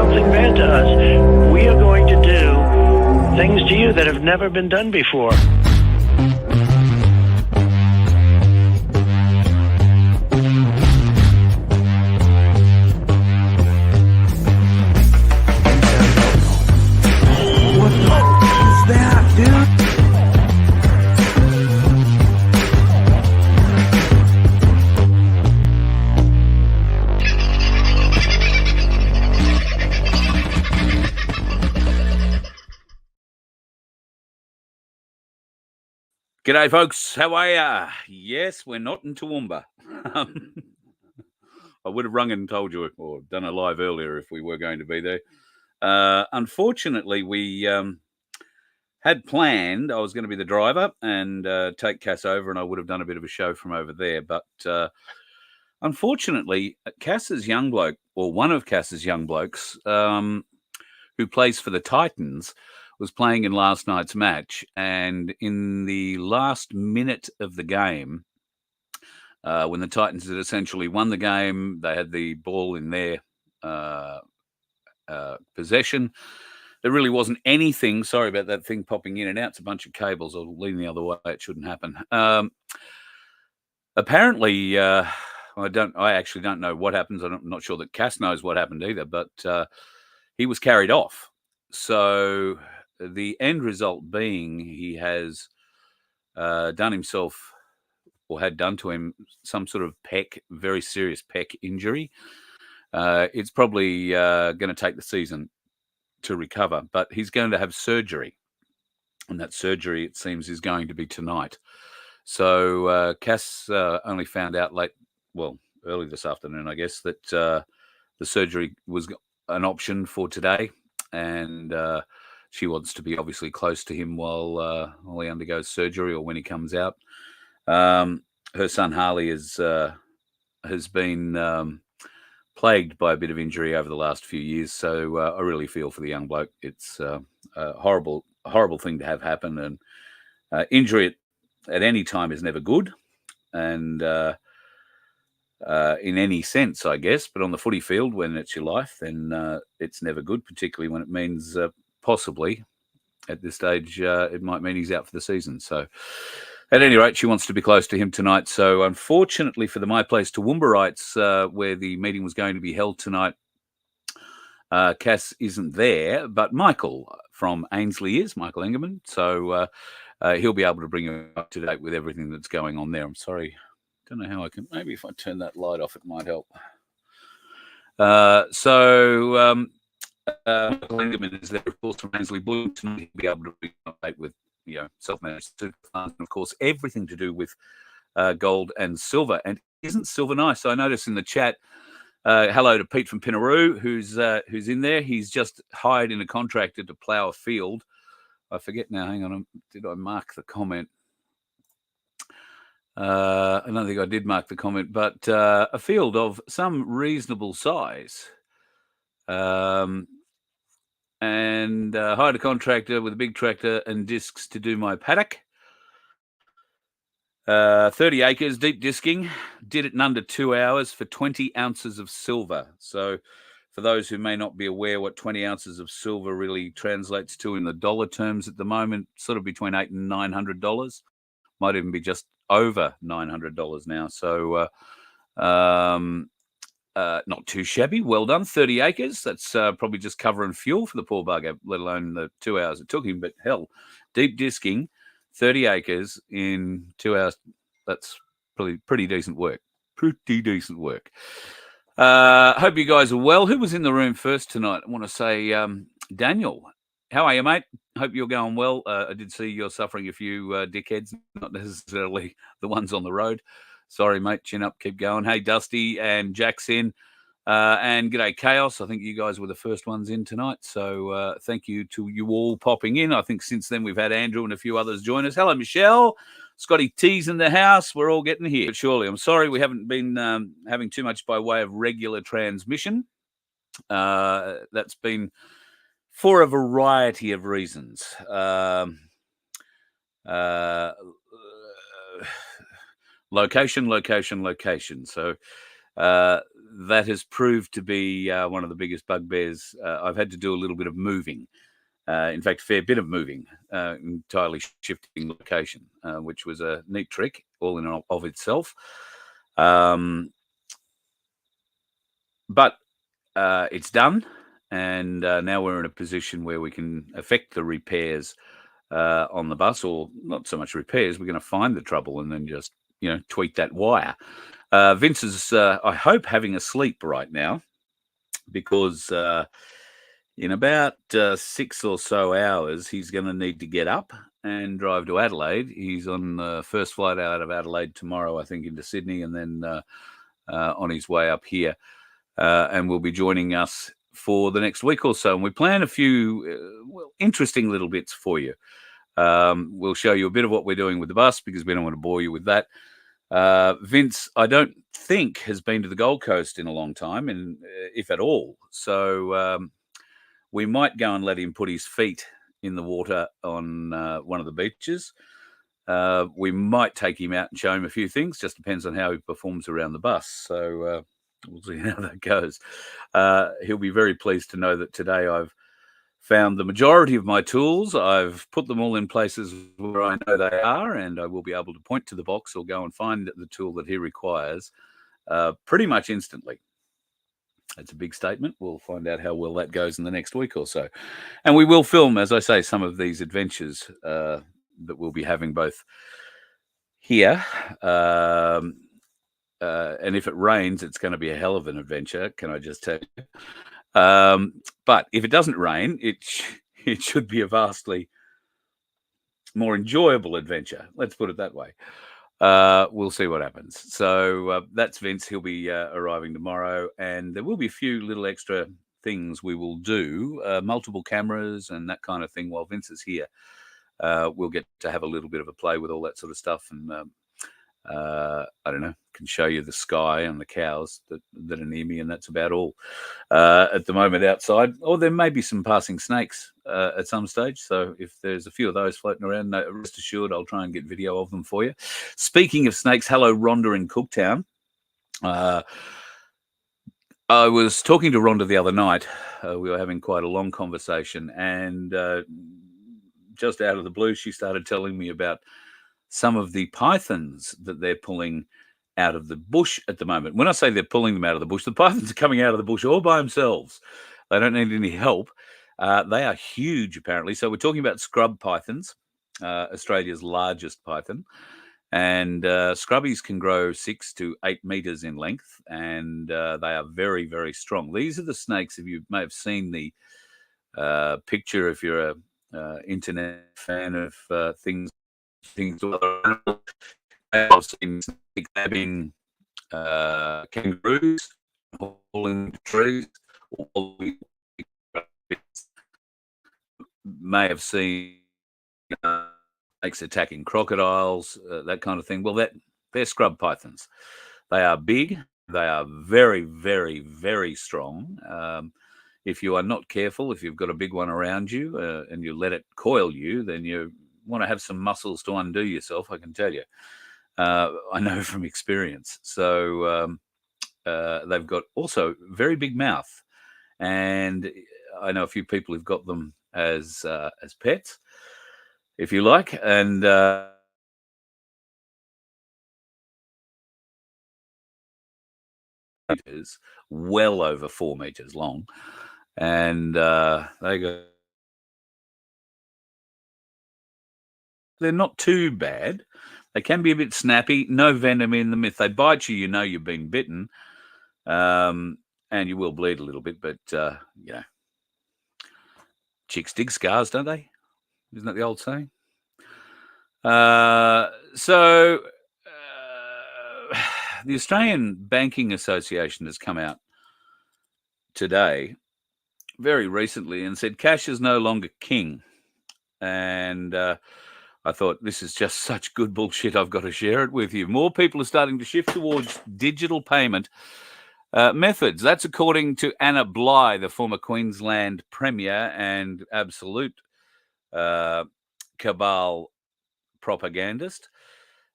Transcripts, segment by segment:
something bad to us, we are going to do things to you that have never been done before. G'day, folks. How are ya? Yes, we're not in Toowoomba. I would have rung and told you, or done a live earlier if we were going to be there. Unfortunately, we had planned I was going to be the driver and take Cass over, and I would have done a bit of a show from over there. But unfortunately, Cass's young bloke, or one of Cass's young blokes, who plays for the Titans, was playing in last night's match, and in the last minute of the game, when the Titans had essentially won the game, they had the ball in their possession. There really wasn't anything. Sorry about that thing popping in and out. It's a bunch of cables. I'll lean the other way. It shouldn't happen. Apparently, I actually don't know what happens. I'm not sure that Cass knows what happened either, but he was carried off. So the end result being he has done himself, or had done to him, some sort of very serious pec injury. It's probably going to take the season to recover, but he's going to have surgery. And that surgery, it seems, is going to be tonight. So Cass only found out early this afternoon, I guess, that the surgery was an option for today. And she wants to be obviously close to him while he undergoes surgery or when he comes out. Her son Harley has been plagued by a bit of injury over the last few years, so I really feel for the young bloke. It's a horrible thing to have happen, and injury at any time is never good, and in any sense, I guess. But on the footy field, when it's your life, then it's never good, particularly when it means possibly at this stage it might mean he's out for the season. So at any rate, she wants to be close to him tonight. So unfortunately for the My Place Toowoomba-ites, where the meeting was going to be held tonight, Cass isn't there, but Michael from Ainslie is, Michael Engerman. So he'll be able to bring you up to date with everything that's going on there. I'm sorry. Don't know how I can. Maybe if I turn that light off, it might help. Michael Engerman is there, of course, from Ainsley Blue. Tonight he'll be able to bring you up to date with self-managed super funds, and of course everything to do with gold and silver. And isn't silver nice? I noticed in the chat, hello to Pete from Pinaroo, who's in there. He's just hired in a contractor to plough a field. I forget now. Hang on, did I mark the comment? I don't think I did mark the comment, but a field of some reasonable size. And hired a contractor with a big tractor and discs to do my paddock. 30 acres, deep disking. Did it in under 2 hours for 20 ounces of silver. So for those who may not be aware what 20 ounces of silver really translates to in the dollar terms at the moment, sort of between $800 and $900. Might even be just over $900 now. So not too shabby. Well done. 30 acres. That's probably just covering fuel for the poor bugger, let alone the 2 hours it took him. But hell, deep disking, 30 acres in 2 hours. That's pretty decent work. Pretty decent work. Hope you guys are well. Who was in the room first tonight? I want to say Daniel. How are you, mate? Hope you're going well. I did see you're suffering a few dickheads, not necessarily the ones on the road. Sorry, mate. Chin up. Keep going. Hey, Dusty and Jack's in. And g'day, Chaos. I think you guys were the first ones in tonight. So thank you to you all popping in. I think since then we've had Andrew and a few others join us. Hello, Michelle. Scotty T's in the house. We're all getting here. But surely, I'm sorry we haven't been having too much by way of regular transmission. That's been for a variety of reasons. Location. So that has proved to be one of the biggest bugbears. I've had to do a little bit of moving. In fact, a fair bit of moving, entirely shifting location, which was a neat trick all in and of itself. But it's done, and now we're in a position where we can effect the repairs on the bus, or not so much repairs. We're going to find the trouble and then just, tweak that wire. Vince is, I hope, having a sleep right now, because in about 6 or so hours, he's going to need to get up and drive to Adelaide. He's on the first flight out of Adelaide tomorrow, I think, into Sydney, and then on his way up here. And will be joining us for the next week or so. And we plan a few interesting little bits for you. We'll show you a bit of what we're doing with the bus, because we don't want to bore you with that. Vince, I don't think, has been to the Gold Coast in a long time, and if at all. So we might go and let him put his feet in the water on one of the beaches. We might take him out and show him a few things. Just depends on how he performs around the bus. So we'll see how that goes. He'll be very pleased to know that today I've found the majority of my tools. I've put them all in places where I know they are, and I will be able to point to the box or go and find the tool that he requires pretty much instantly. That's a big statement. We'll find out how well that goes in the next week or so. And we will film, as I say, some of these adventures that we'll be having both here. And if it rains, it's going to be a hell of an adventure, can I just tell you? But if it doesn't rain, it should be a vastly more enjoyable adventure. Let's put it that way. We'll see what happens. So that's Vince. He'll be arriving tomorrow, and there will be a few little extra things we will do, multiple cameras and that kind of thing while Vince is here. We'll get to have a little bit of a play with all that sort of stuff, and I don't know, can show you the sky and the cows that are near me, and that's about all at the moment outside. Or there may be some passing snakes at some stage, so if there's a few of those floating around, rest assured I'll try and get video of them for you. Speaking of snakes, hello Rhonda in Cooktown. I was talking to Rhonda the other night. We were having quite a long conversation, and just out of the blue, she started telling me about some of the pythons that they're pulling out of the bush at the moment. When I say they're pulling them out of the bush, the pythons are coming out of the bush all by themselves. They don't need any help. They are huge, apparently. So we're talking about scrub pythons, Australia's largest python. And scrubbies can grow 6 to 8 meters in length, and they are very, very strong. These are the snakes. If you may have seen the picture, if you're a internet fan of things to other animals, I've seen snake grabbing kangaroos, hauling trees, or may have seen snakes attacking crocodiles, that kind of thing. Well, they're scrub pythons. They are big. They are very, very, very strong. If you are not careful, if you've got a big one around you and you let it coil you, then you want to have some muscles to undo yourself, I can tell you. I know from experience. So they've got also very big mouth, and I know a few people who've got them as pets, if you like, and meters, well over 4 meters long, and they're not too bad. They can be a bit snappy. No venom in them. If they bite you, you know you've been bitten, and you will bleed a little bit. But chicks dig scars, don't they? Isn't that the old saying? So the Australian Banking Association has come out today, very recently, and said cash is no longer king. And I thought, this is just such good bullshit, I've got to share it with you. More people are starting to shift towards digital payment methods. That's according to Anna Bligh, the former Queensland Premier and absolute cabal propagandist.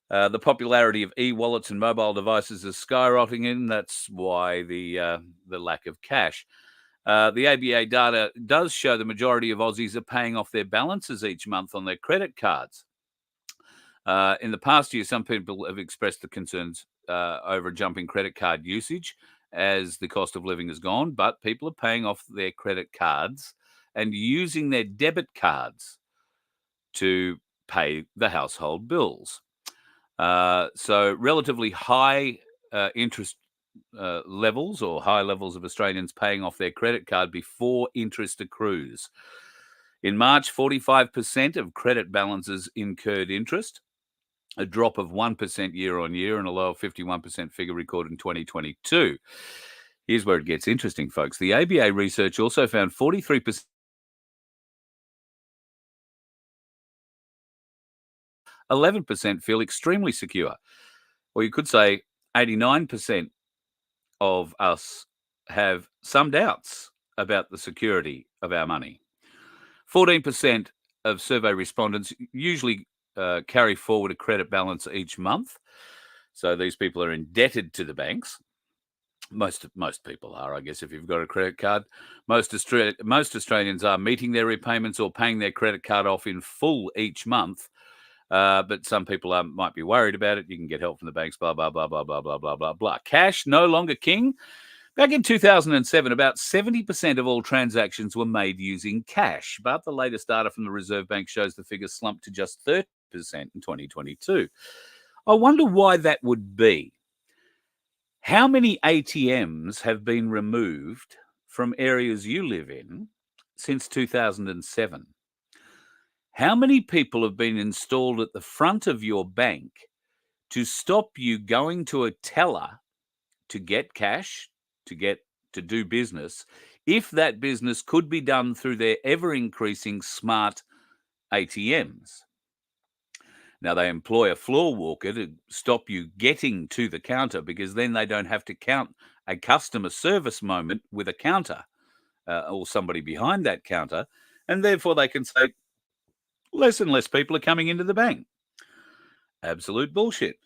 The popularity of e-wallets and mobile devices is skyrocketing, and that's why the lack of cash. The ABA data does show the majority of Aussies are paying off their balances each month on their credit cards. In the past year, some people have expressed the concerns over a jump in credit card usage as the cost of living has gone, but people are paying off their credit cards and using their debit cards to pay the household bills. So relatively high interest levels or high levels of Australians paying off their credit card before interest accrues. In March, 45% of credit balances incurred interest, a drop of 1% year on year and a low of 51% figure recorded in 2022. Here's where it gets interesting, folks. The ABA research also found 43% 11% feel extremely secure. Or you could say 89% of us have some doubts about the security of our money. 14% of survey respondents usually carry forward a credit balance each month. So these people are indebted to the banks. Most people are, I guess, if you've got a credit card. Most Australians are meeting their repayments or paying their credit card off in full each month. But some people might be worried about it. You can get help from the banks, blah, blah, blah, blah, blah, blah, blah, blah, blah. Cash no longer king. Back in 2007, about 70% of all transactions were made using cash. But the latest data from the Reserve Bank shows the figure slumped to just 30% in 2022. I wonder why that would be. How many ATMs have been removed from areas you live in since 2007? How many people have been installed at the front of your bank to stop you going to a teller to get cash, to do business, if that business could be done through their ever-increasing smart ATMs? Now, they employ a floor walker to stop you getting to the counter because then they don't have to count a customer service moment with a counter or somebody behind that counter, and therefore they can say, less and less people are coming into the bank. Absolute bullshit.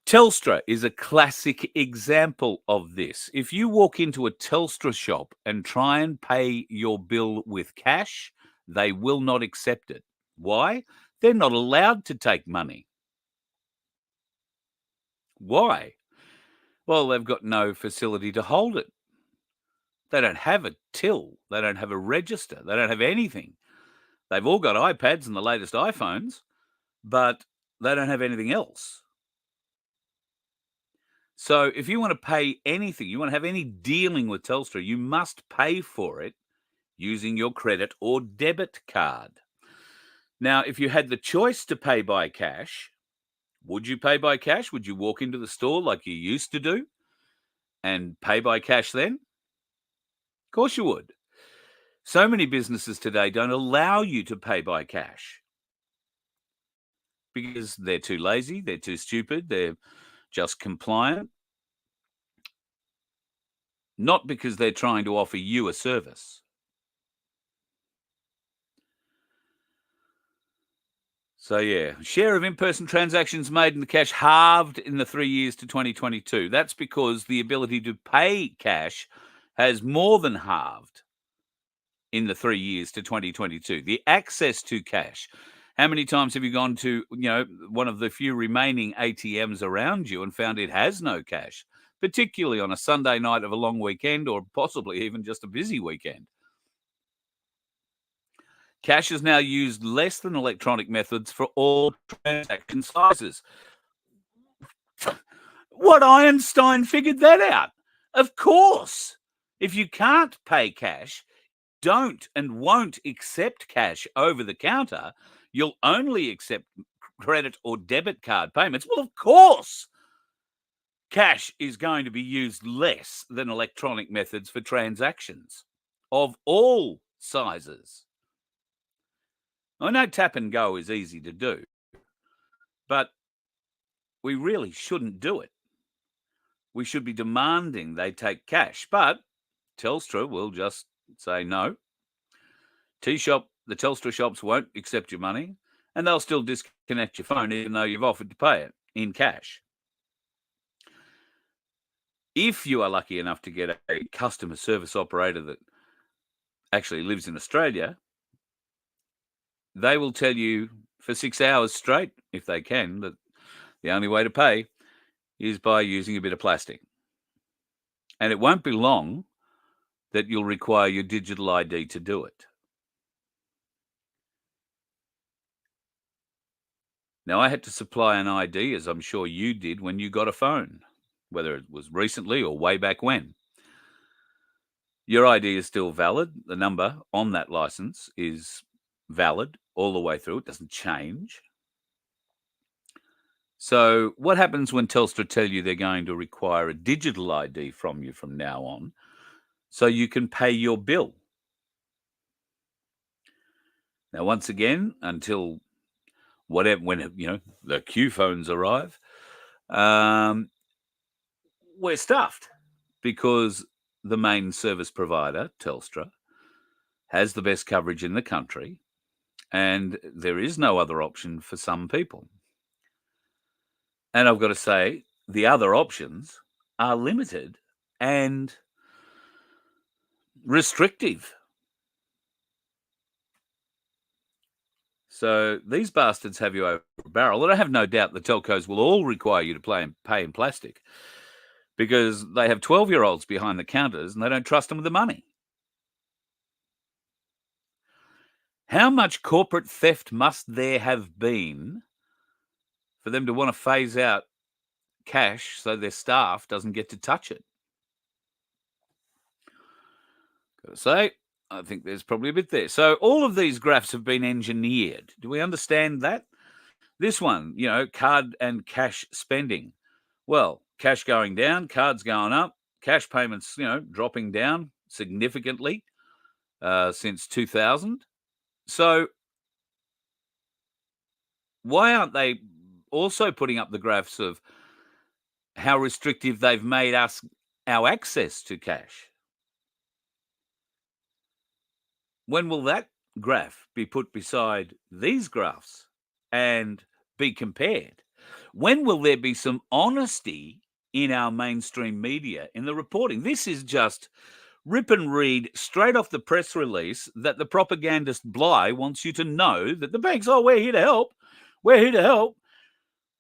Telstra is a classic example of this. If you walk into a Telstra shop and try and pay your bill with cash, they will not accept it. Why? They're not allowed to take money. Why? Well, they've got no facility to hold it. They don't have a till. They don't have a register. They don't have anything. They've all got iPads and the latest iPhones, but they don't have anything else. So if you want to pay anything, you want to have any dealing with Telstra, you must pay for it using your credit or debit card. Now, if you had the choice to pay by cash, would you pay by cash? Would you walk into the store like you used to do and pay by cash then? Of course you would. So many businesses today don't allow you to pay by cash because they're too lazy, they're too stupid, they're just compliant, not because they're trying to offer you a service. So, yeah, share of in-person transactions made in the cash halved in the 3 years to 2022. That's because the ability to pay cash has more than halved in the 3 years to 2022. The access to cash. How many times have you gone to, one of the few remaining ATMs around you and found it has no cash, particularly on a Sunday night of a long weekend or possibly even just a busy weekend? Cash is now used less than electronic methods for all transaction sizes. What Einstein figured that out? Of course. If you can't pay cash, don't and won't accept cash over the counter, you'll only accept credit or debit card payments. Well, of course, cash is going to be used less than electronic methods for transactions of all sizes. I know tap and go is easy to do, but we really shouldn't do it. We should be demanding they take cash, but Telstra will just say no. The Telstra shops won't accept your money, and they'll still disconnect your phone even though you've offered to pay it. in cash. If you are lucky enough to get a customer service operator that actually lives in Australia, they will tell you for 6 hours straight, if they can, that the only way to pay is by using a bit of plastic. And it won't be long that you'll require your digital ID to do it. Now, I had to supply an ID, as I'm sure you did when you got a phone, whether it was recently or way back when. Your ID is still valid. The number on that license is valid all the way through. It doesn't change. So what happens when Telstra tell you they're going to require a digital ID from you from now on so you can pay your bill? Now, once again, until whatever, when the Q phones arrive, we're stuffed because the main service provider, Telstra, has the best coverage in the country, and there is no other option for some people. And I've got to say, the other options are limited and restrictive. So these bastards have you over a barrel. And I have no doubt the telcos will all require you to pay in plastic because they have 12-year-olds behind the counters and they don't trust them with the money. How much corporate theft must there have been for them to want to phase out cash so their staff doesn't get to touch it? Got to say, I think there's probably a bit there. So all of these graphs have been engineered. Do we understand that? This one, card and cash spending. Well, cash going down, cards going up, cash payments, dropping down significantly since 2000. So why aren't they also putting up the graphs of how restrictive they've made our access to cash? When will that graph be put beside these graphs and be compared? When will there be some honesty in our mainstream media in the reporting? This is just rip and read straight off the press release that the propagandist Bligh wants you to know that the banks, we're here to help. We're here to help.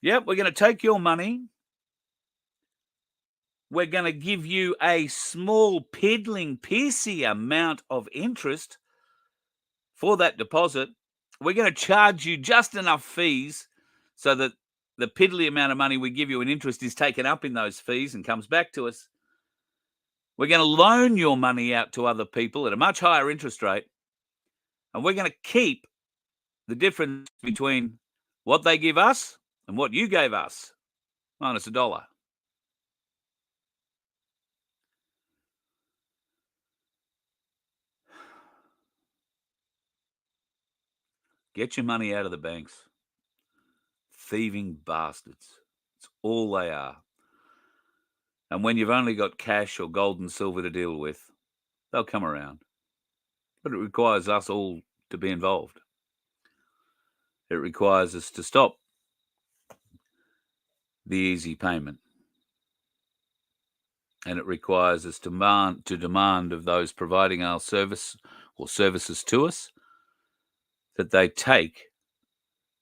Yep, we're going to take your money. We're going to give you a small piddling pissy amount of interest for that deposit. We're going to charge you just enough fees so that the piddly amount of money we give you in interest is taken up in those fees and comes back to us. We're going to loan your money out to other people at a much higher interest rate, and we're going to keep the difference between what they give us and what you gave us, minus $1. Get your money out of the banks. Thieving bastards. It's all they are. And when you've only got cash or gold and silver to deal with, they'll come around. But it requires us all to be involved. It requires us to stop the easy payment. And it requires us to demand of those providing our service or services to us that they take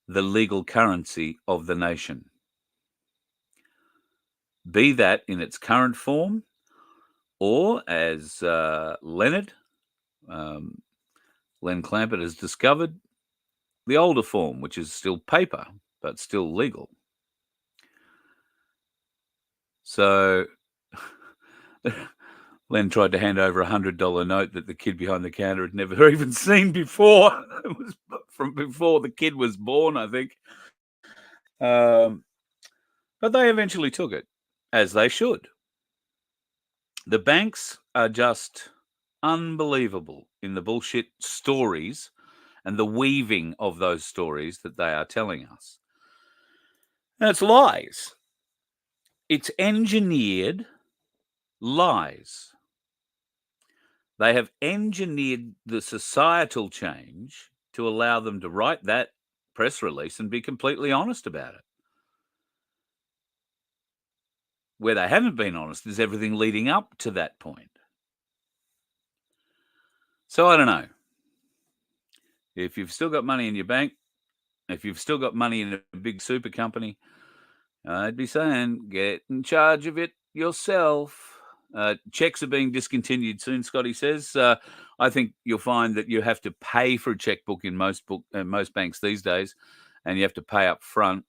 the legal currency of the nation. Be that in its current form, or as Len Clampett has discovered, the older form, which is still paper, but still legal. So Len tried to hand over $100 note that the kid behind the counter had never even seen before. It was from before the kid was born, I think. But they eventually took it, as they should. The banks are just unbelievable in the bullshit stories and the weaving of those stories that they are telling us. And it's lies. It's engineered lies. They have engineered the societal change to allow them to write that press release and be completely honest about it. Where they haven't been honest is everything leading up to that point. So I don't know. If you've still got money in your bank, if you've still got money in a big super company, I'd be saying get in charge of it yourself. Checks are being discontinued soon, Scotty says. I think you'll find that you have to pay for a checkbook in most banks these days, and you have to pay up front.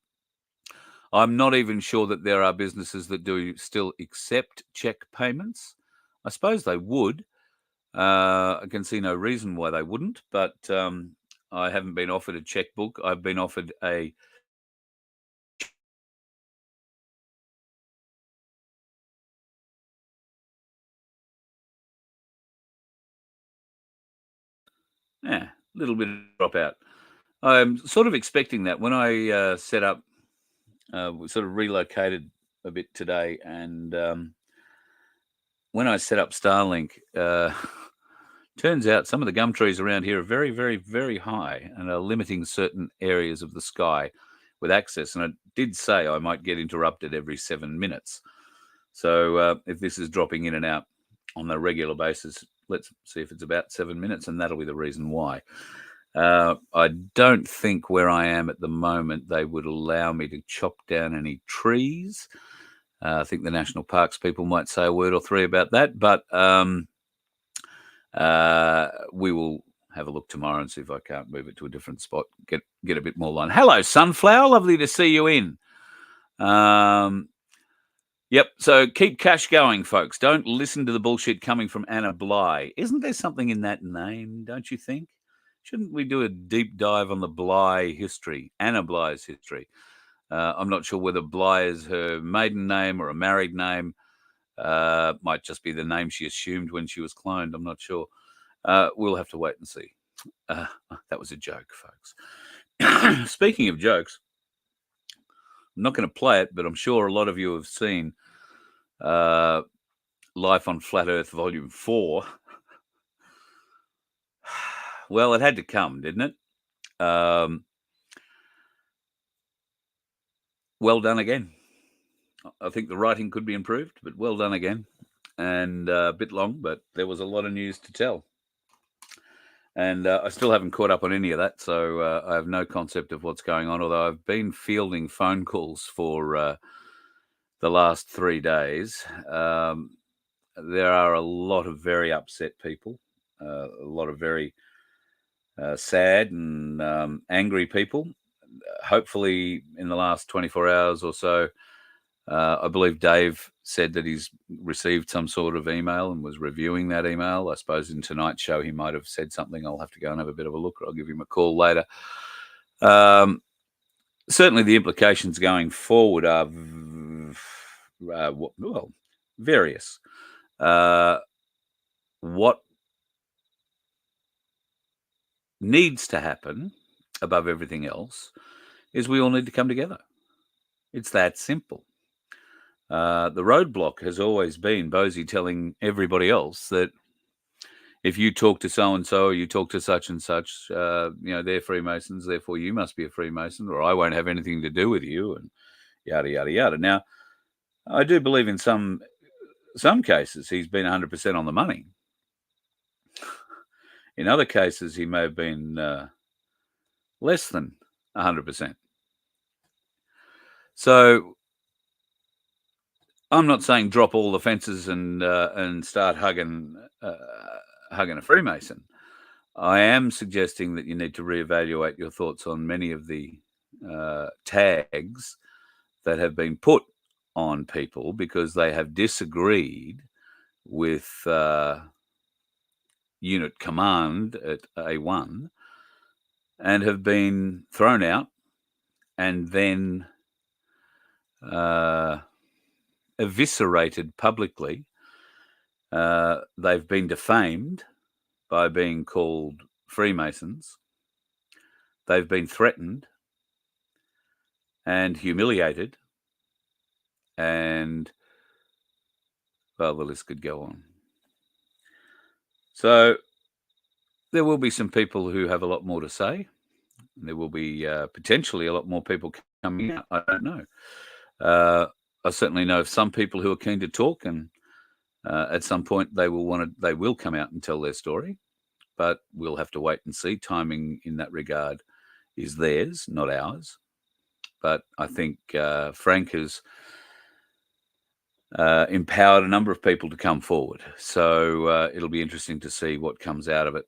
I'm not even sure that there are businesses that do still accept check payments. I suppose they would. I can see no reason why they wouldn't, but I haven't been offered a checkbook. I've been offered a little bit of dropout. I'm sort of expecting that when I set up, we sort of relocated a bit today, and when I set up Starlink, turns out some of the gum trees around here are very, very, very high and are limiting certain areas of the sky with access. And I did say I might get interrupted every 7 minutes. So if this is dropping in and out on a regular basis, let's see if it's about 7 minutes, and that'll be the reason why. I don't think where I am at the moment they would allow me to chop down any trees. I think the national parks people might say a word or three about that, but we will have a look tomorrow and see if I can't move it to a different spot, get a bit more line. Hello, Sunflower. Lovely to see you in. Yep. So keep cash going, folks. Don't listen to the bullshit coming from Anna Bligh. Isn't there something in that name, don't you think? Shouldn't we do a deep dive on the Bligh history, Anna Bligh's history? I'm not sure whether Bligh is her maiden name or a married name. Might just be the name she assumed when she was cloned. I'm not sure. We'll have to wait and see. That was a joke, folks. Speaking of jokes, I'm not going to play it, but I'm sure a lot of you have seen Life on Flat Earth Volume 4. Well, it had to come, didn't it? Well done again. I think the writing could be improved, but well done again. And a bit long, but there was a lot of news to tell. And I still haven't caught up on any of that, so I have no concept of what's going on, although I've been fielding phone calls for the last 3 days. There are a lot of very upset people, a lot of very sad and angry people. Hopefully in the last 24 hours or so, I believe Dave said that he's received some sort of email and was reviewing that email. I suppose in tonight's show he might have said something. I'll have to go and have a bit of a look. I'll give him a call later. Certainly the implications going forward are various. What needs to happen above everything else is we all need to come together. It's that simple. The roadblock has always been Bosie telling everybody else that if you talk to so-and-so or you talk to such and such, they're Freemasons, therefore you must be a Freemason, or I won't have anything to do with you, and yada, yada, yada. Now, I do believe in some cases he's been 100% on the money. In other cases, he may have been less than 100%. So I'm not saying drop all the fences and start hugging a Freemason. I am suggesting that you need to reevaluate your thoughts on many of the tags that have been put on people because they have disagreed with unit command at A1 and have been thrown out and then eviscerated publicly. They've been defamed by being called Freemasons. They've been threatened and humiliated, and well, the list could go on. So there will be some people who have a lot more to say. There will be potentially a lot more people coming out. I don't know. I certainly know of some people who are keen to talk, and at some point they will come out and tell their story. But we'll have to wait and see. Timing in that regard is theirs, not ours. But I think Frank has empowered a number of people to come forward. So it'll be interesting to see what comes out of it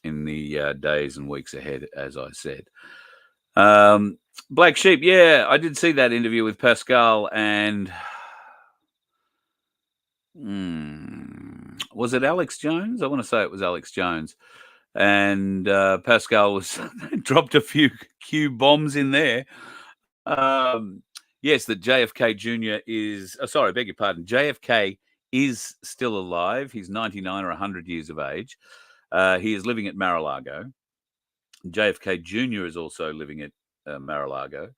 in the days and weeks ahead, as I said. Black Sheep, yeah, I did see that interview with Pascal, and was it Alex Jones? I want to say it was Alex Jones. And Pascal was dropped a few Q bombs in there. Yes, that JFK Jr. is, sorry, beg your pardon, JFK is still alive. He's 99 or 100 years of age. He is living at Mar-a-Lago. JFK Jr. is also living at Mar-a-Lago.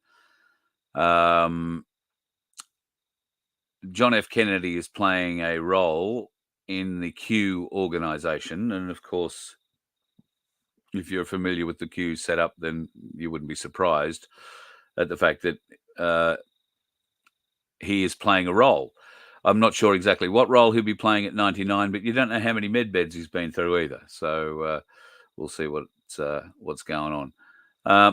John F. Kennedy is playing a role in the Q organization. And of course, if you're familiar with the Q setup, then you wouldn't be surprised at the fact that he is playing a role. I'm not sure exactly what role he'll be playing at 99, but you don't know how many med beds he's been through either. So we'll see what's going on.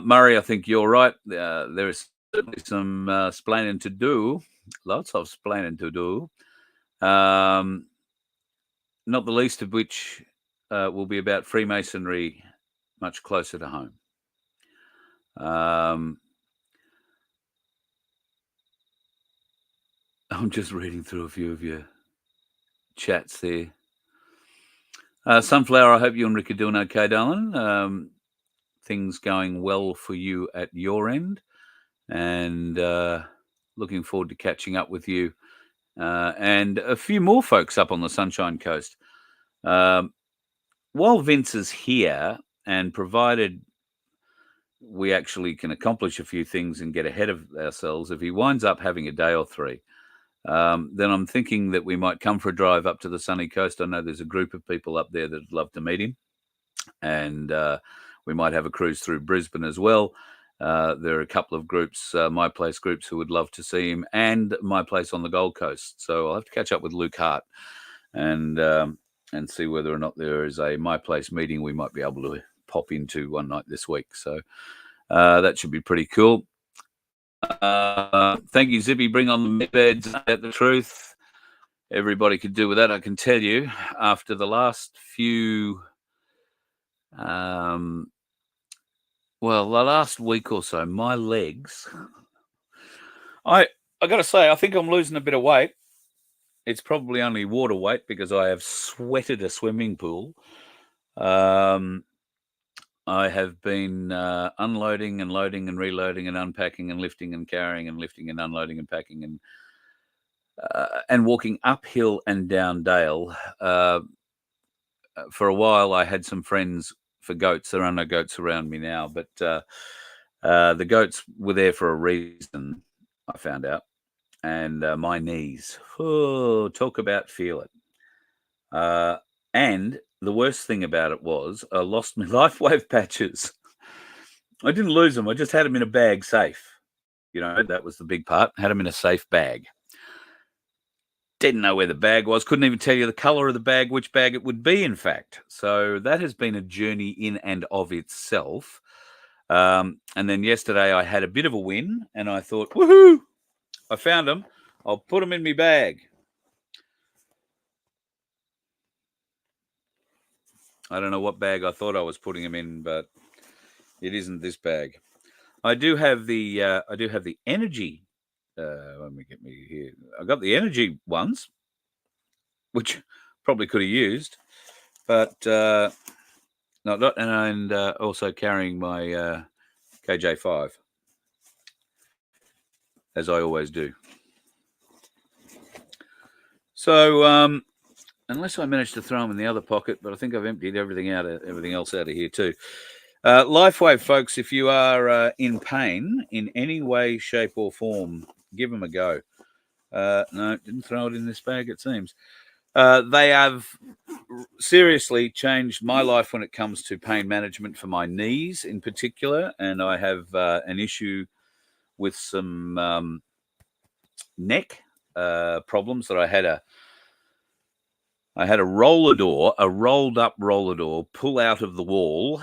Murray, I think you're right. There is certainly some splaining to do. Lots of splaining to do. Not the least of which will be about Freemasonry much closer to home. I'm just reading through a few of your chats there. Sunflower, I hope you and Rick are doing okay, darling. Things going well for you at your end, and looking forward to catching up with you and a few more folks up on the Sunshine Coast. While Vince is here, and provided we actually can accomplish a few things and get ahead of ourselves, if he winds up having a day or three, then I'm thinking that we might come for a drive up to the sunny coast. I know there's a group of people up there that'd love to meet him, and we might have a cruise through Brisbane as well. There are a couple of groups, My Place groups, who would love to see him, and My Place on the Gold Coast. So I'll have to catch up with Luke Hart and see whether or not there is a My Place meeting we might be able to pop into one night this week. So that should be pretty cool. Thank you, Zippy. Bring on the beds. At the truth, everybody could do with that. I can tell you, after the last few, the last week or so, my legs. I got to say, I think I'm losing a bit of weight. It's probably only water weight because I have sweated a swimming pool. I have been unloading and loading and reloading and unpacking and lifting and carrying and lifting and unloading and packing and walking uphill and down dale. For a while, I had some friends for goats. There are no goats around me now, but the goats were there for a reason, I found out. And my knees, talk about feel it. And the worst thing about it was I lost my LifeWave patches. I didn't lose them. I just had them in a bag safe. You know, that was the big part. Had them in a safe bag. Didn't know where the bag was. Couldn't even tell you the color of the bag, which bag it would be, in fact. So that has been a journey in and of itself. And then yesterday I had a bit of a win, and I thought, woohoo, I found them. I'll put them in my bag. I don't know what bag I thought I was putting them in, but it isn't this bag. I do have the energy. Let me get me here. I got the energy ones, which probably could have used, but not. And also carrying my KJ5, as I always do. So. Unless I managed to throw them in the other pocket, but I think I've emptied everything else out of here too. LifeWave, folks, if you are in pain in any way, shape, or form, give them a go. No, didn't throw it in this bag, it seems. They have seriously changed my life when it comes to pain management for my knees in particular, and I have an issue with some neck problems that I had a roller door, a rolled up roller door, pull out of the wall,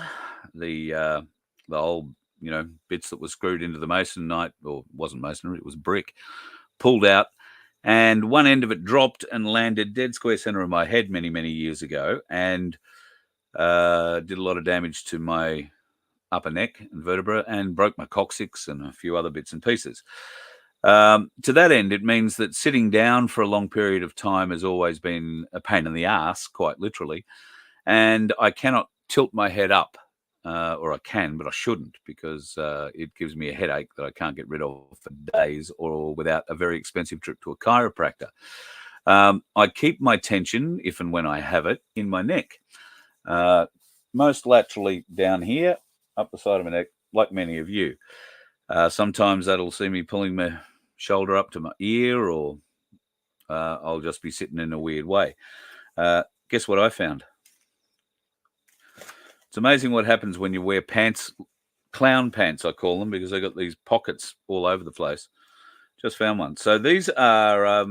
the old bits that were screwed into the masonite, or it wasn't masonry, it was brick, pulled out, and one end of it dropped and landed dead square center of my head many years ago, and did a lot of damage to my upper neck and vertebra, and broke my coccyx and a few other bits and pieces. To that end, it means that sitting down for a long period of time has always been a pain in the ass, quite literally, and I cannot tilt my head up, or I can, but I shouldn't, because it gives me a headache that I can't get rid of for days, or without a very expensive trip to a chiropractor. I keep my tension, if and when I have it, in my neck, most laterally down here, up the side of my neck, like many of you. Sometimes that'll see me pulling my shoulder up to my ear, or I'll just be sitting in a weird way. Guess what I found? It's amazing what happens when you wear pants, clown pants, I call them, because they got these pockets all over the place. Just found one. So these are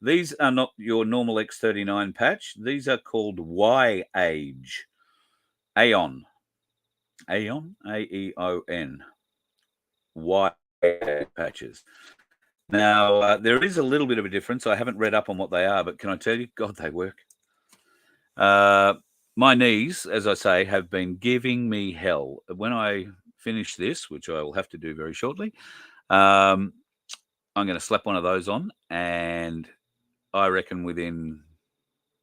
these are not your normal X39 patch. These are called Y-Age. Aeon. Aeon? A-E-O-N. Y patches. Now, there is a little bit of a difference. I haven't read up on what they are, but can I tell you, God, they work. My knees, as I say, have been giving me hell. When I finish this, which I will have to do very shortly, I'm going to slap one of those on, and I reckon within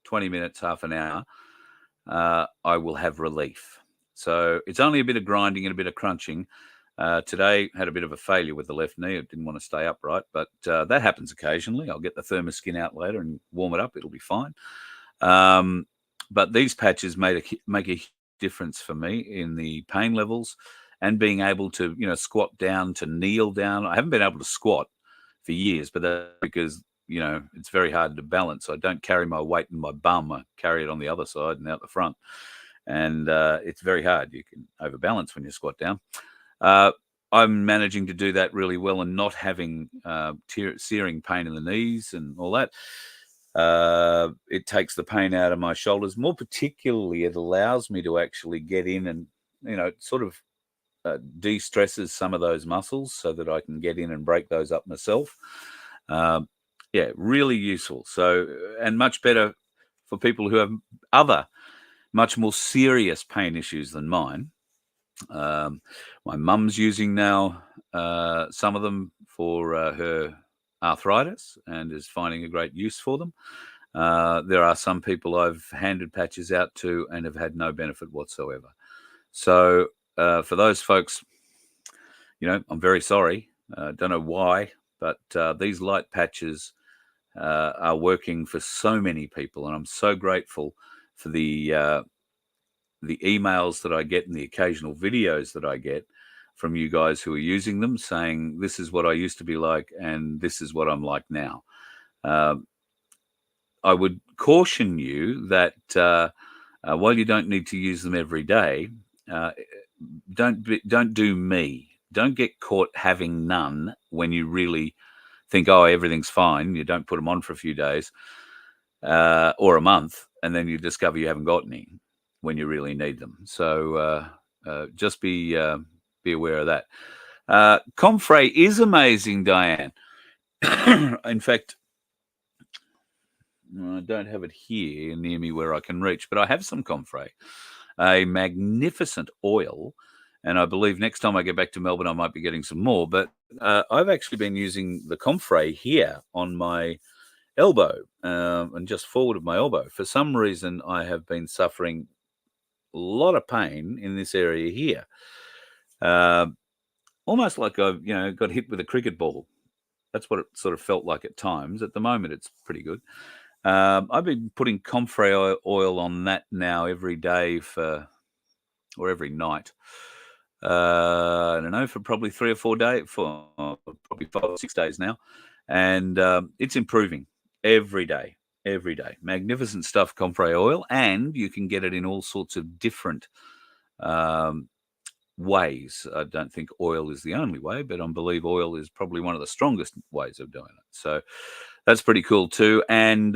20 minutes, half an hour, I will have relief. So it's only a bit of grinding and a bit of crunching. Today had a bit of a failure with the left knee. It didn't want to stay upright, but that happens occasionally. I'll get the thermoskin out later and warm it up. It'll be fine. But these patches make a difference for me in the pain levels and being able to, squat down, to kneel down. I haven't been able to squat for years, but that's because, it's very hard to balance. I don't carry my weight in my bum. I carry it on the other side and out the front. And it's very hard. You can overbalance when you squat down. I'm managing to do that really well and not having searing pain in the knees and all that. It takes the pain out of my shoulders. More particularly, it allows me to actually get in and, sort of de-stresses some of those muscles so that I can get in and break those up myself. Yeah, really useful. So, and much better for people who have other much more serious pain issues than mine. My mum's using now some of them for her arthritis and is finding a great use for them. There are some people I've handed patches out to and have had no benefit whatsoever. So for those folks, I'm very sorry. Don't know why, but these light patches are working for so many people, and I'm so grateful for the emails that I get and the occasional videos that I get from you guys who are using them, saying this is what I used to be like and this is what I'm like now. I would caution you that while you don't need to use them every day, don't do me. Don't get caught having none when you really think, oh, everything's fine. You don't put them on for a few days or a month, and then you discover you haven't got any when you really need them. So just be aware of that. Comfrey is amazing, Diane. In fact, I don't have it here near me where I can reach, but I have some Comfrey, a magnificent oil. And I believe next time I get back to Melbourne, I might be getting some more. But I've actually been using the Comfrey here on my elbow and just forward of my elbow. For some reason, I have been suffering a lot of pain in this area here. Almost like I've, got hit with a cricket ball. That's what it sort of felt like at times. At the moment, it's pretty good. I've been putting Comfrey oil on that now every day or every night. I don't know, for probably 3 or 4 days, for probably 5 or 6 days now. And it's improving every day. Magnificent stuff, Comfrey oil. And you can get it in all sorts of different ways. I don't think oil is the only way, but I believe oil is probably one of the strongest ways of doing it. So that's pretty cool too. And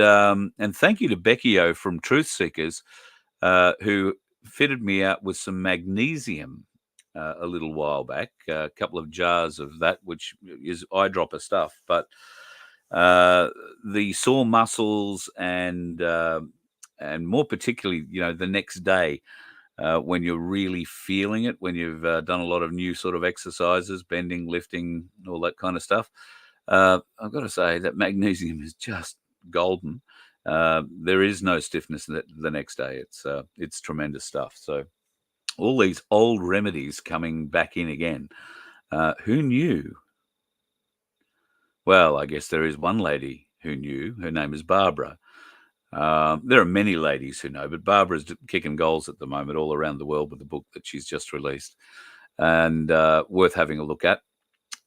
thank you to Beckio from Truth Seekers, who fitted me out with some magnesium a little while back, a couple of jars of that, which is eyedropper stuff. But the sore muscles and more particularly, the next day, when you're really feeling it, when you've done a lot of new sort of exercises, bending, lifting, all that kind of stuff, I've got to say that magnesium is just golden. There is no stiffness the next day. It's tremendous stuff. So all these old remedies coming back in again. Who knew? Well, I guess there is one lady who knew. Her name is Barbara. There are many ladies who know, but Barbara's kicking goals at the moment all around the world with the book that she's just released, and worth having a look at.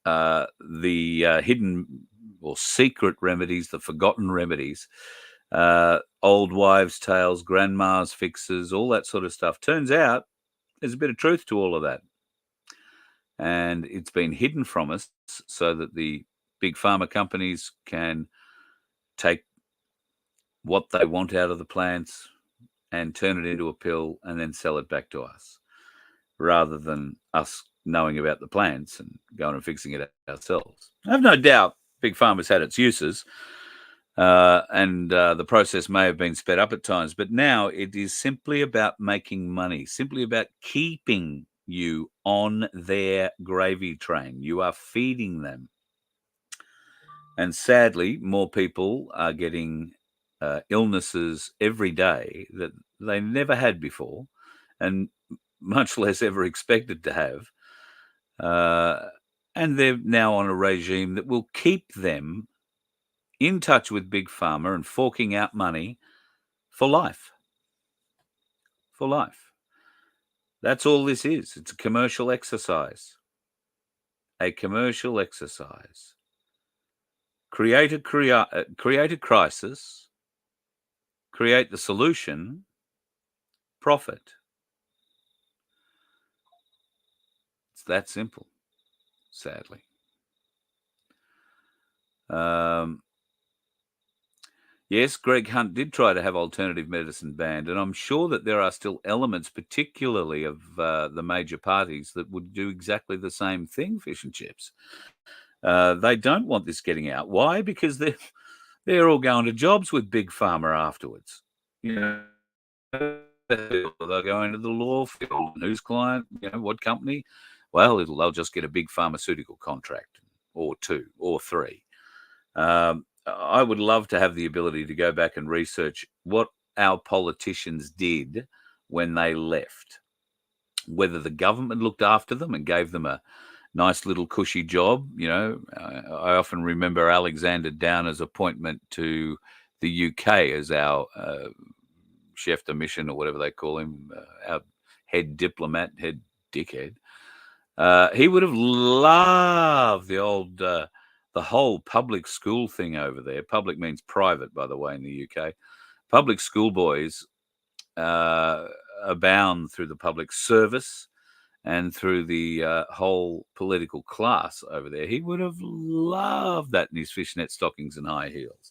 The hidden or secret remedies, the forgotten remedies, old wives' tales, grandma's fixes, all that sort of stuff. Turns out there's a bit of truth to all of that. And it's been hidden from us so that the big pharma companies can take what they want out of the plants and turn it into a pill and then sell it back to us, rather than us knowing about the plants and going and fixing it ourselves. I have no doubt big pharma's had its uses, and the process may have been sped up at times, but now it is simply about making money, simply about keeping you on their gravy train. You are feeding them. And sadly, more people are getting illnesses every day that they never had before, and much less ever expected to have. And they're now on a regime that will keep them in touch with Big Pharma and forking out money for life. For life. That's all this is. It's a commercial exercise. A commercial exercise. Create a crisis, create the solution, profit. It's that simple, sadly. Yes, Greg Hunt did try to have alternative medicine banned, and I'm sure that there are still elements, particularly of the major parties, that would do exactly the same thing, fish and chips. They don't want this getting out. Why? Because they're all going to jobs with Big Pharma afterwards. They'll go into the law field. Whose client? What company? Well, they'll just get a big pharmaceutical contract, or two, or three. I would love to have the ability to go back and research what our politicians did when they left, whether the government looked after them and gave them a nice little cushy job. I often remember Alexander Downer's appointment to the UK as our chef de mission, or whatever they call him, our head diplomat, head dickhead. He would have loved the whole public school thing over there. Public means private, by the way, in the UK. Public school boys abound through the public service and through the whole political class over there. He would have loved that in his fishnet stockings and high heels.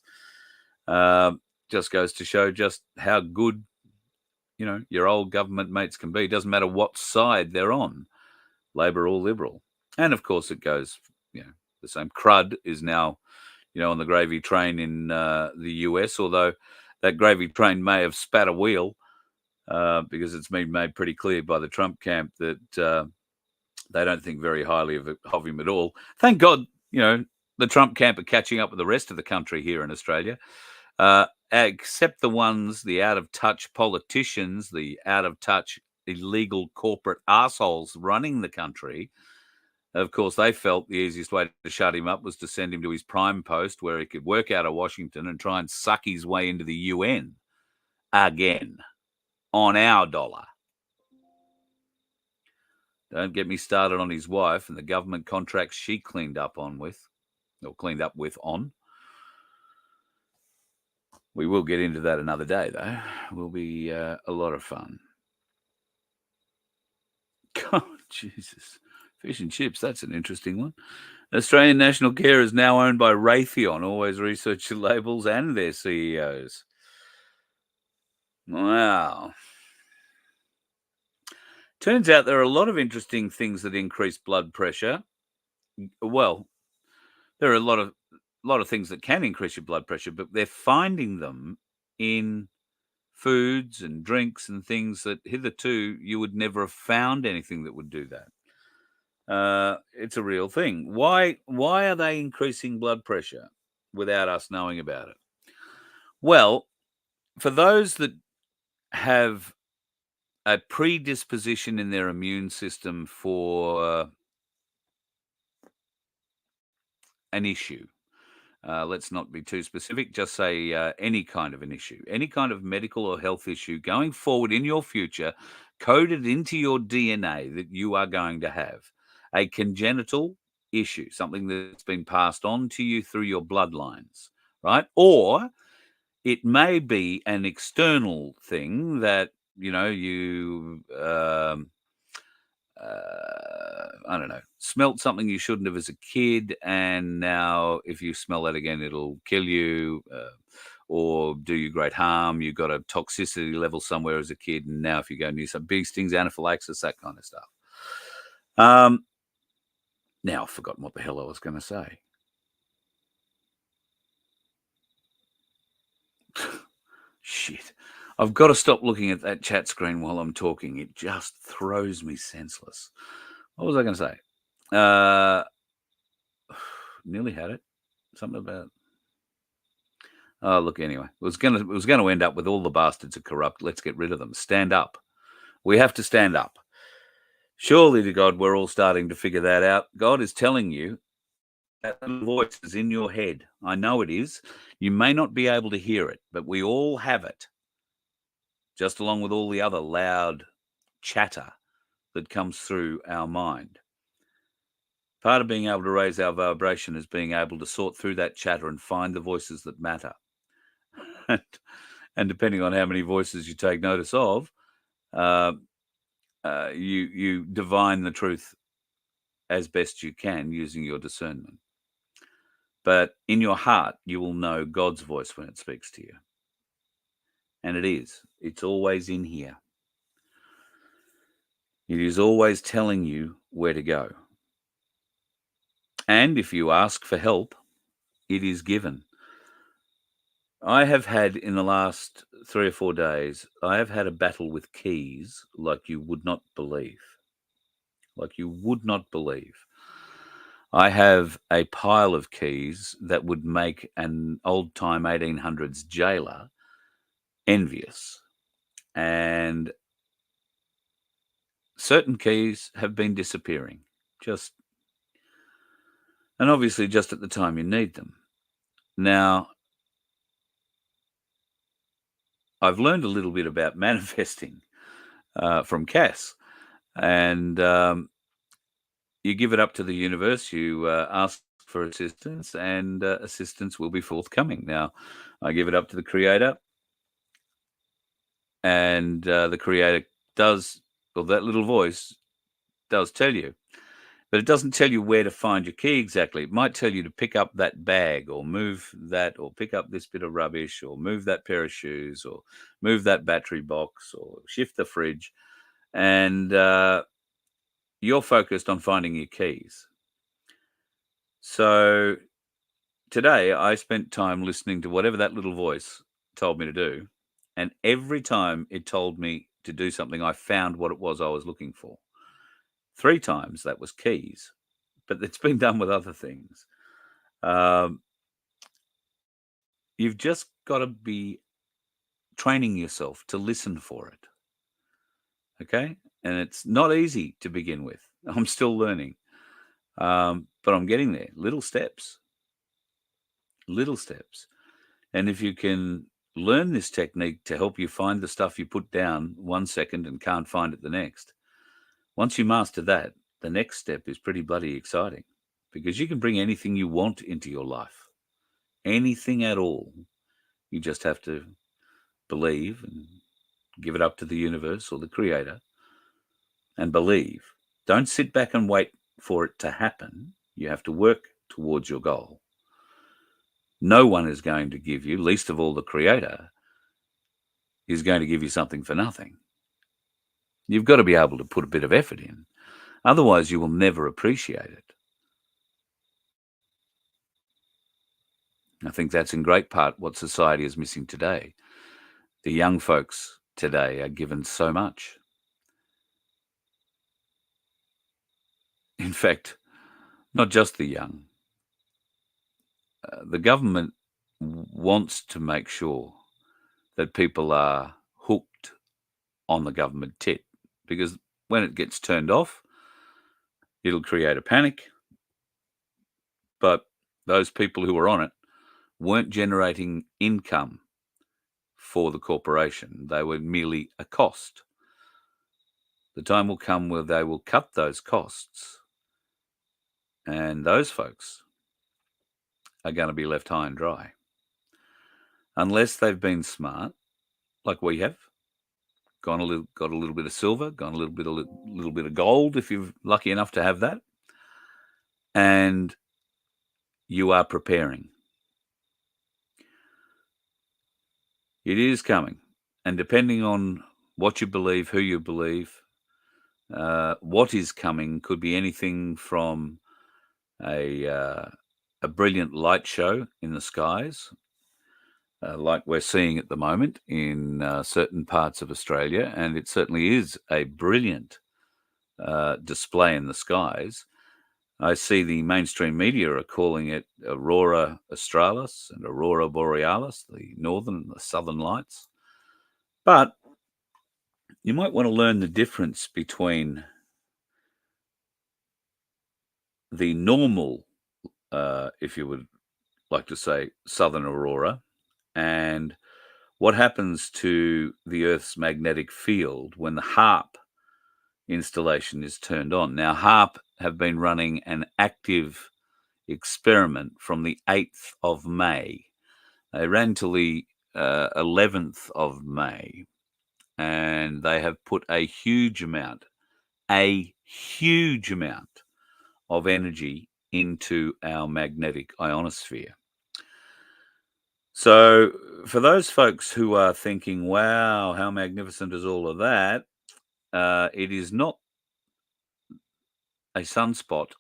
Just goes to show just how good, your old government mates can be. It doesn't matter what side they're on, Labor or Liberal. And of course it goes, the same. Crud is now, on the gravy train in the US, although that gravy train may have spat a wheel, because it's been made pretty clear by the Trump camp that they don't think very highly of him at all. Thank God, the Trump camp are catching up with the rest of the country here in Australia, except the out-of-touch politicians, the out-of-touch illegal corporate assholes running the country. Of course, they felt the easiest way to shut him up was to send him to his prime post where he could work out of Washington and try and suck his way into the UN again on our dollar. Don't get me started on his wife and the government contracts she cleaned up with on. We will get into that another day, though. Will be a lot of fun. Oh, Jesus. Fish and chips, that's an interesting one. Australian National Care is now owned by Raytheon. Always research the labels and their CEOs. Wow. Turns out there are a lot of interesting things that increase blood pressure. Well, there are a lot of things that can increase your blood pressure, but they're finding them in foods and drinks and things that hitherto you would never have found anything that would do that. It's a real thing. Why are they increasing blood pressure without us knowing about it? Well, for those that have a predisposition in their immune system for an issue. Let's not be too specific, just say any kind of an issue, any kind of medical or health issue going forward in your future, coded into your DNA that you are going to have a congenital issue, something that's been passed on to you through your bloodlines, right? Or it may be an external thing that, you I don't know, smelt something you shouldn't have as a kid, and now if you smell that again, it'll kill you or do you great harm. You got a toxicity level somewhere as a kid, and now if you go near some bee stings, anaphylaxis, that kind of stuff. Now I've forgotten what the hell I was going to say. Shit. I've got to stop looking at that chat screen while I'm talking. It just throws me senseless. What was I going to say? Nearly had it. Something about. Oh, look. Anyway, it was going to end up with all the bastards are corrupt. Let's get rid of them. Stand up. We have to stand up. Surely to God, we're all starting to figure that out. God is telling you that little voice is in your head. I know it is. You may not be able to hear it, but we all have it. Just along with all the other loud chatter that comes through our mind. Part of being able to raise our vibration is being able to sort through that chatter and find the voices that matter. And depending on how many voices you take notice of, you divine the truth as best you can using your discernment. But in your heart, you will know God's voice when it speaks to you. And it is. It's always in here. It is always telling you where to go. And if you ask for help, it is given. I have had, in the last 3 or 4 days, I have had a battle with keys like you would not believe. Like you would not believe. I have a pile of keys that would make an old-time 1800s jailer envious. And certain keys have been disappearing. And obviously just at the time you need them. Now, I've learned a little bit about manifesting from Cass. And you give it up to the universe, you ask for assistance, and assistance will be forthcoming. Now, I give it up to the Creator, and the Creator does, well, that little voice does tell you. But it doesn't tell you where to find your key exactly. It might tell you to pick up that bag or move that or pick up this bit of rubbish or move that pair of shoes or move that battery box or shift the fridge. And you're focused on finding your keys. So today I spent time listening to whatever that little voice told me to do. And every time it told me to do something, I found what it was I was looking for. 3 times that was keys, but it's been done with other things. You've just got to be training yourself to listen for it. Okay? And it's not easy to begin with. I'm still learning. But I'm getting there. Little steps. And if you can learn this technique to help you find the stuff you put down 1 second and can't find it the next, once you master that, the next step is pretty bloody exciting because you can bring anything you want into your life. Anything at all. You just have to believe and give it up to the universe or the Creator and believe Don't sit back and wait for it to happen. You have to work towards your goal. No one is going to give you, least of all the Creator, is going to give you something for nothing. You've got to be able to put a bit of effort in. Otherwise, you will never appreciate it. I think that's in great part what society is missing today. The young folks today are given so much. In fact, not just the young. The government wants to make sure that people are hooked on the government tit, because when it gets turned off, it'll create a panic. But those people who are on it weren't generating income for the corporation. They were merely a cost. The time will come where they will cut those costs, and those folks are going to be left high and dry. Unless they've been smart, like we have, got a little bit of silver, got a little bit of gold, if you're lucky enough to have that, and you are preparing. It is coming, and depending on what you believe, who you believe, what is coming could be anything from a brilliant light show in the skies, like we're seeing at the moment in certain parts of Australia, and it certainly is a brilliant display in the skies. I see the mainstream media are calling it Aurora Australis and Aurora Borealis, the northern and the southern lights. But you might want to learn the difference between the normal, if you would like to say, southern aurora, and what happens to the Earth's magnetic field when the HARP installation is turned on. Now, HARP have been running an active experiment from the 8th of May. They ran till the 11th of May, and they have put a huge amount of energy into our magnetic ionosphere. So for those folks who are thinking, wow, how magnificent is all of that? It is not a sunspot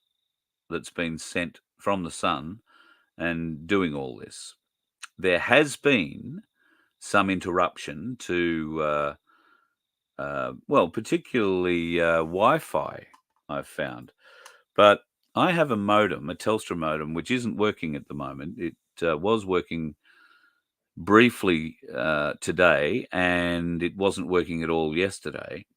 that's been sent from the sun and doing all this. There has been some interruption to, well, particularly Wi-Fi, I've found. But I have a modem, a Telstra modem, which isn't working at the moment. It was working briefly today, and it wasn't working at all yesterday.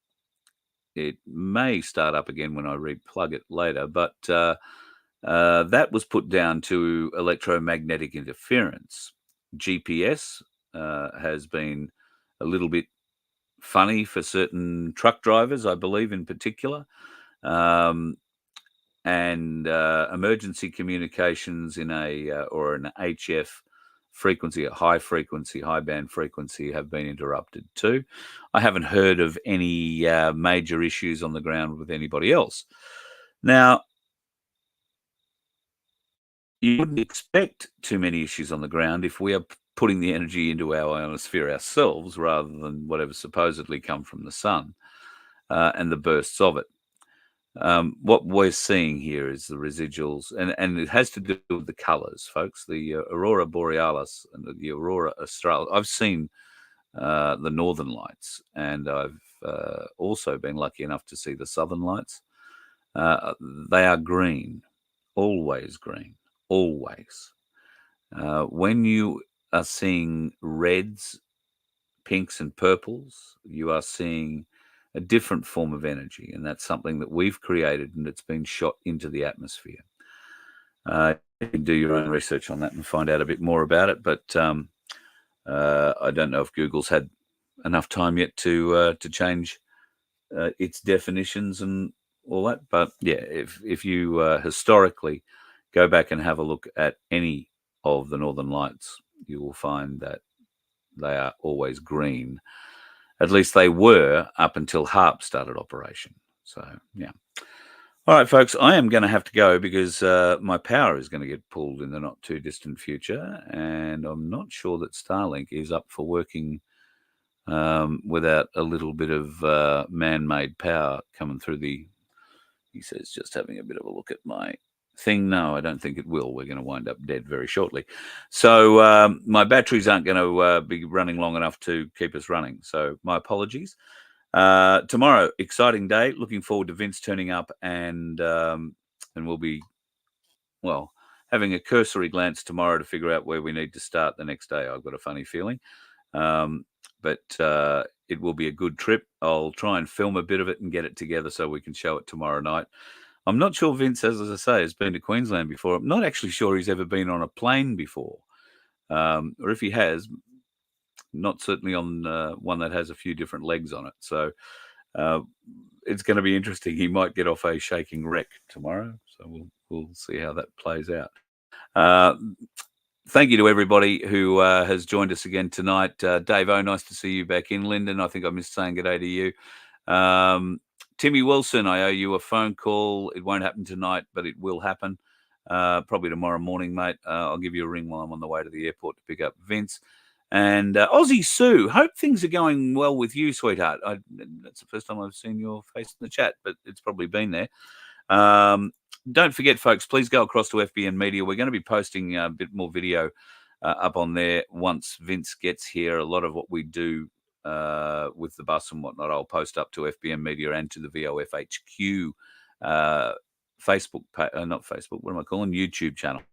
It may start up again when I replug it later, but that was put down to electromagnetic interference. GPS has been a little bit funny for certain truck drivers, I believe, in particular. And emergency communications in or an HF frequency, a high band frequency, have been interrupted too. I haven't heard of any major issues on the ground with anybody else. Now, you wouldn't expect too many issues on the ground if we are putting the energy into our ionosphere ourselves rather than whatever supposedly come from the sun and the bursts of it. What we're seeing here is the residuals, and it has to do with the colors, folks. The Aurora Borealis and the Aurora Australis. I've seen the northern lights, and I've also been lucky enough to see the southern lights. They are green, always green, always. When you are seeing reds, pinks, and purples, you are seeing a different form of energy, and that's something that we've created, and it's been shot into the atmosphere. You can do your own research on that and find out a bit more about it, but I don't know if Google's had enough time yet to change its definitions and all that. But yeah, if you historically go back and have a look at any of the northern lights, you will find that they are always green. At least they were up until HARP started operation. So, yeah. All right, folks, I am going to have to go because my power is going to get pulled in the not too distant future, and I'm not sure that Starlink is up for working without a little bit of man-made power coming through the. He says, just having a bit of a look at my thing. No, I don't think it will. We're going to wind up dead very shortly. So my batteries aren't going to be running long enough to keep us running. So my apologies. Tomorrow, exciting day. Looking forward to Vince turning up, and we'll be, well, having a cursory glance tomorrow to figure out where we need to start the next day. I've got a funny feeling. But it will be a good trip. I'll try and film a bit of it and get it together so we can show it tomorrow night. I'm not sure Vince, as I say, has been to Queensland before. I'm not actually sure he's ever been on a plane before. Or if he has, not certainly on one that has a few different legs on it. So it's going to be interesting. He might get off a shaking wreck tomorrow. So we'll see how that plays out. Thank you to everybody who has joined us again tonight. Dave O, nice to see you back in. Lyndon, I think I missed saying good day to you. Timmy Wilson, I owe you a phone call. It won't happen tonight, but it will happen probably tomorrow morning, mate. I'll give you a ring while I'm on the way to the airport to pick up Vince. And Aussie Sue, hope things are going well with you, sweetheart. That's the first time I've seen your face in the chat, but it's probably been there. Don't forget, folks, please go across to FBN Media. We're going to be posting a bit more video up on there once Vince gets here. A lot of what we do with the bus and whatnot, I'll post up to FBN Media and to the VOF HQ Facebook, not Facebook, what am I calling? YouTube channels.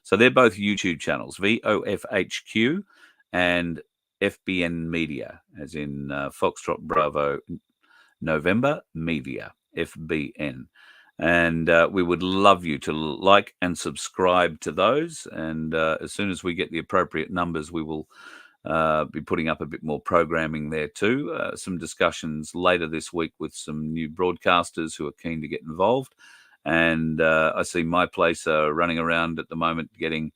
So they're both YouTube channels, VOF HQ and FBN Media, as in Foxtrot Bravo November Media, FBN. And we would love you to like and subscribe to those. And as soon as we get the appropriate numbers, we will be putting up a bit more programming there too. Some discussions later this week with some new broadcasters who are keen to get involved. And I see My Place running around at the moment getting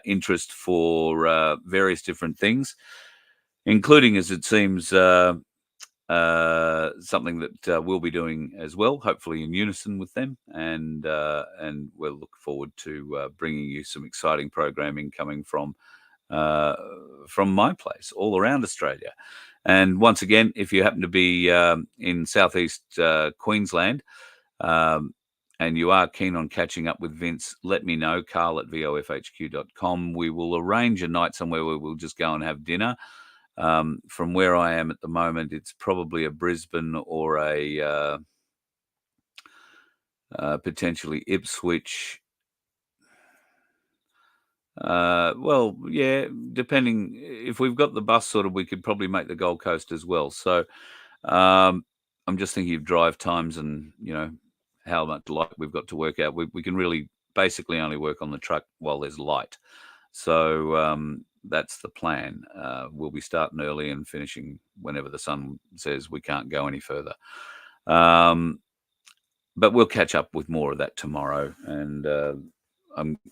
interest for various different things, including, as it seems, something that we'll be doing as well, hopefully in unison with them, and we'll look forward to bringing you some exciting programming coming from My Place all around Australia. And once again, if you happen to be in southeast Queensland and you are keen on catching up with Vince, let me know, carl@vofhq.com. We will arrange a night somewhere where we'll just go and have dinner. From where I am at the moment, it's probably a Brisbane or a potentially Ipswich. Well, yeah, depending if we've got the bus sorted, we could probably make the Gold Coast as well. So I'm just thinking of drive times and, how much light we've got to work out. We can really basically only work on the truck while there's light. So that's the plan. We'll be starting early and finishing whenever the sun says we can't go any further. But we'll catch up with more of that tomorrow. And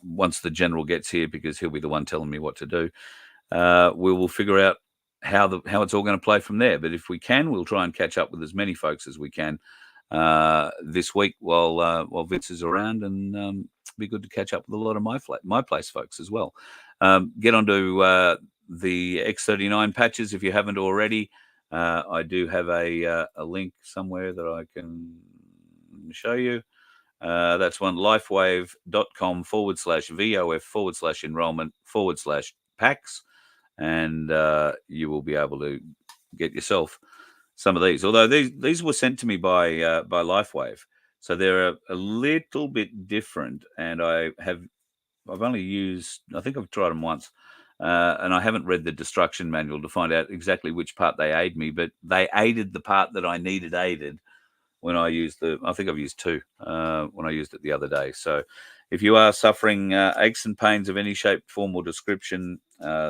once the general gets here, because he'll be the one telling me what to do, we will figure out how it's all going to play from there. But if we can, we'll try and catch up with as many folks as we can this week while Vince is around, and be good to catch up with a lot of My Place folks as well. Get onto the X39 patches if you haven't already. I do have a link somewhere that I can show you. That's one, lifewave.com/VOF/enrollment/packs. And you will be able to get yourself some of these. Although these were sent to me by Lifewave. So they're a little bit different. And I've only used, I think I've tried them once. And I haven't read the destruction manual to find out exactly which part they aid me, but they aided the part that I needed aided when I used I think I've used two when I used it the other day. So if you are suffering aches and pains of any shape, form, or description,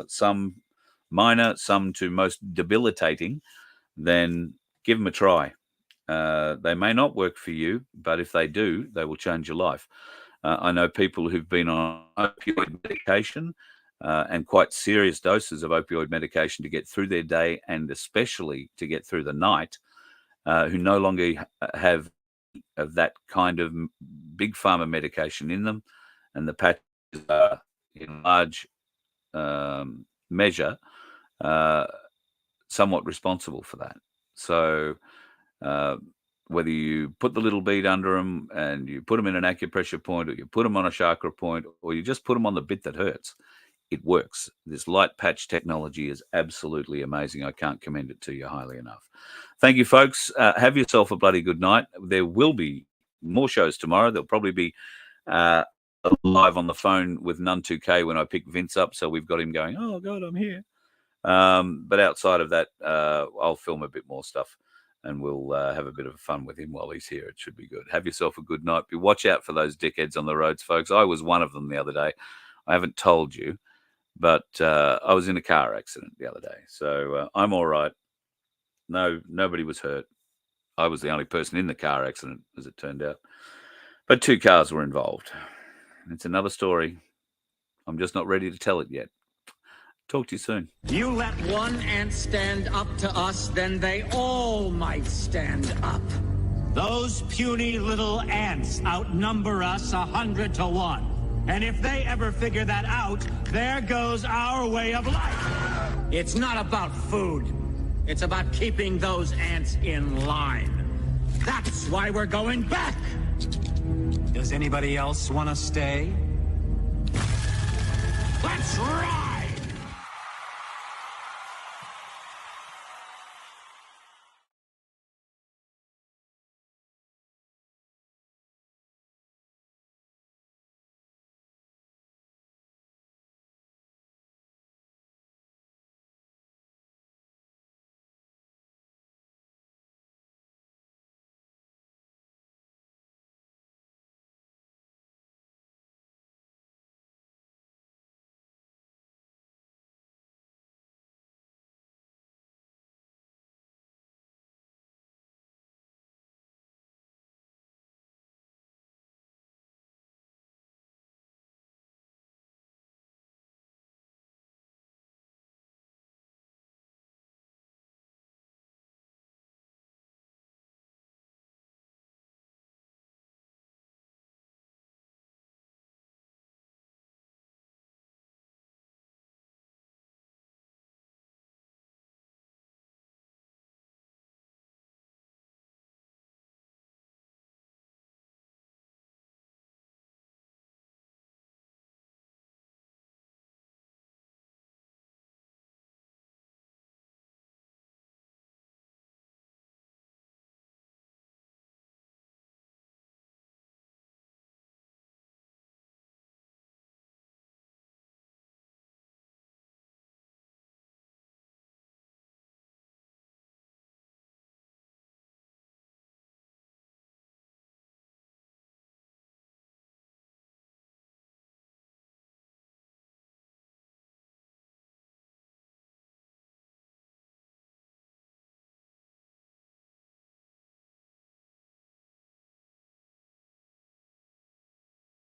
some minor, some to most debilitating, then give them a try. They may not work for you, but if they do, they will change your life. I know people who've been on opioid medication and quite serious doses of opioid medication to get through their day, and especially to get through the night, who no longer have of that kind of big pharma medication in them, and the patches are in large measure somewhat responsible for that. So whether you put the little bead under them and you put them in an acupressure point, or you put them on a chakra point, or you just put them on the bit that hurts, it works. This light patch technology is absolutely amazing. I can't commend it to you highly enough. Thank you, folks. Have yourself a bloody good night. There will be more shows tomorrow. There'll probably be live on the phone with None 2K when I pick Vince up. So we've got him going, oh, God, I'm here. But outside of that, I'll film a bit more stuff, and we'll have a bit of fun with him while he's here. It should be good. Have yourself a good night. Watch out for those dickheads on the roads, folks. I was one of them the other day. I haven't told you, but I was in a car accident the other day. So I'm all right. No, nobody was hurt. I was the only person in the car accident, as it turned out. But 2 cars were involved. It's another story. I'm just not ready to tell it yet. Talk to you soon. You let one ant stand up to us, then they all might stand up. Those puny little ants outnumber us 100 to 1. And if they ever figure that out, there goes our way of life. It's not about food. It's about keeping those ants in line. That's why we're going back. Does anybody else want to stay? Let's ride!